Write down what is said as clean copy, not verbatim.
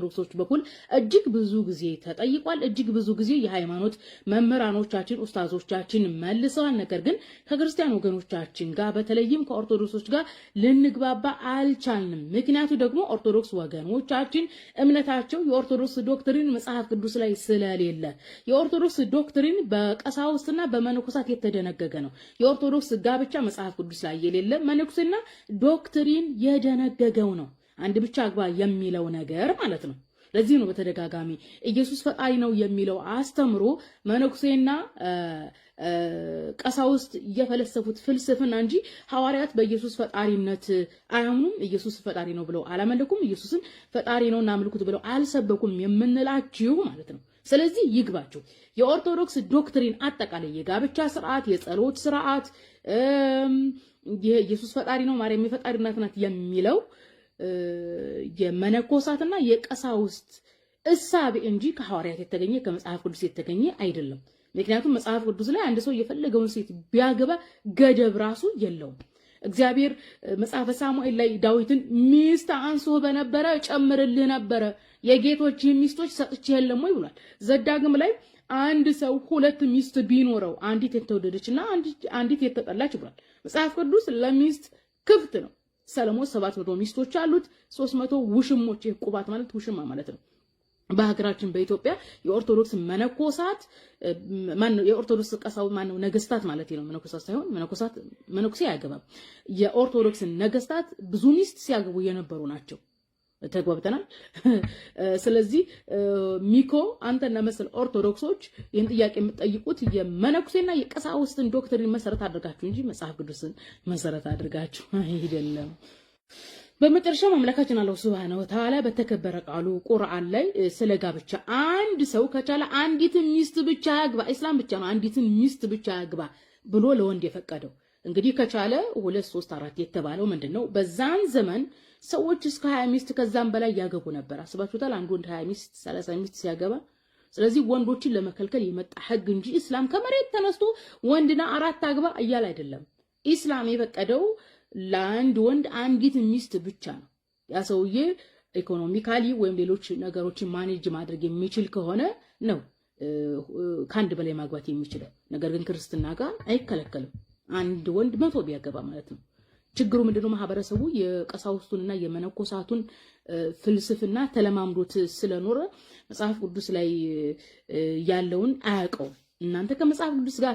በኦርቶዶክሶች በኩል እጅግ ብዙ ጊዜ ተጠይቋል። እጅግ ብዙ ጊዜ የሃይማኖት መምህራኖቻችን ኡስታዞቻችን መልሰዋል። ነገር ግን ከክርስቲያን ወገኖቻችን ጋር በተለይም ከኦርቶዶክሶች ጋር ልንግባባ አልቻልንም። ምክንያቱ ደግሞ ኦርቶዶክስ ወገኖቻችን እምነታቸው የኦርቶዶክስ ዶክትሪን መጽሐፍ ቅዱስ ላይ ስለሌለ የኦርቶዶክስ ዶክትሪን በቀሳውስትና በመነኮሳት የተደነገገ ነው። የኦርቶዶክስ ጋብቻ መጽሐፍ ቅዱስ ላይ የሌለ መነኩስና ዶክትሪን የደነገገው ነው። አንድ ብቻ አግባ የሚለው ነገር ማለት ነው። ለዚህ ነው በተደጋጋሚ ኢየሱስ ፈጣሪ ነው የሚለው አስተምሮ መነኩሴና ቀሳውስት የፈለሰፉት ፍልስፍና እንጂ ሐዋርያት በኢየሱስ ፈጣሪነት አያምኑም። ኢየሱስ ፈጣሪ ነው ብለው አላመለኩም። ኢየሱስን ፈጣሪ ነው እናምልኩት ብለው አልሰበኩም የምንላችሁ ማለት ነው። ስለዚህ ይግባችሁ። የኦርቶዶክስ ዶክትሪን አጠቃላይ የጋብቻ ስርዓት፣ የጸሎት ስርዓት፣ ኢየሱስ ፈጣሪ ነው ማርያም የፈጣሪ እናት ናት የሚለው የመነኮሳትና የቀሳውስት እሳቤ እንጂ ከሐዋርያት የተገኘ ከመጽሐፍ ቅዱስ የተገኘ አይደለም። ምክንያቱም መጽሐፍ ቅዱስ ላይ አንድ ሰው የፈለገውን ሴት ቢያገባ ገደብ ራሱ የለውም። እግዚአብሔር መጽሐፈ ሳሙኤል ላይ ዳዊትን ሚስት አንሶ በነበረ ጨምርልህ ነበረ የጌቶች ሚስቶች ሰጥቼ የለም ወይ ብሏል። ዘዳግም ላይ አንድ ሰው ሁለት ሚስት ቢኖረው አንዲት የተወደደችና አንዲት የተጠላች ብሏል። መጽሐፍ ቅዱስ ለሚስት ክፍት ነው። ሰለሞን 700 ሚስቶች አሉት፣ 300 ውሽሞች። ቁባት ማለት ውሽማ ማለት ነው። በሀገራችን በኢትዮጵያ የኦርቶዶክስ መነኮሳት የኦርቶዶክስ ቀሳው ነገስታት ማለት ነው። መነኮሳት ሳይሆን መነኩሴ አያገባም። የኦርቶዶክስ ነገስታት ብዙ ሚስት ሲያገቡ የነበሩ ናቸው። ተግባብተናል። ስለዚህ ሚኮ አንተና መሰል ኦርቶዶክሶች ይህን ጥያቄ የምትጠይቁት የመነኩሴና የቀሳውስትን ዶክትሪን መሰረት አድርጋችሁ እንጂ መጽሐፍ ቅዱስን መሰረት አድርጋችሁ አይደለም። በመጨረሻ አምላካችን አላህ ሱብሃነሁ ወተዓላ በተከበረ ቃሉ ቁርአን ላይ ስለ ጋብቻ አንድ ሰው ከቻለ አንዲትን ሚስት ብቻ ያግባ፣ ኢስላም ብቻ ነው አንዲትን ሚስት ብቻ ያግባ ብሎ ለወንድ የፈቀደው። እንግዲህ ከቻለ 2 3 4 የተባለው ምንድነው? በዛን ዘመን ሰዎች እስከ 20 ሚስት ከዛም በላይ ያገቡ ነበር። አስባችሁታል? አንድ ወንድ 20 ሚስት 30 ሚስት ሲያገባ። ስለዚህ ወንዶችን ለመከልከል የመጣ ህግ እንጂ ኢስላም ከመሬት ተነስቶ ወንድና 4 አግባ እያለ አይደለም። ኢስላም የፈቀደው ለአንድ ወንድ አንዲት ሚስት ብቻ ነው። ያ ሰውዬ ኢኮኖሚካሊ ወይም ሌሎች ነገሮችን ማኔጅ ማድረግ የሚችል ከሆነ ነው ከአንድ በላይ ማግባት የሚችለው። ነገር ግን ክርስትና ጋር አይከለከልም። አንድ ወንድ 100 ቢያገባ ማለት ነው። ችግሩ ምንድነው? ማህበረሰቡ የቀሳውስቱንና የመነኮሳቱን ፍልስፍና ተለማምዶት ስለኖረ መጽሐፍ ቅዱስ ላይ ያለውን አያውቀው። እናንተ ከመጽሐፍ ቅዱስ ጋር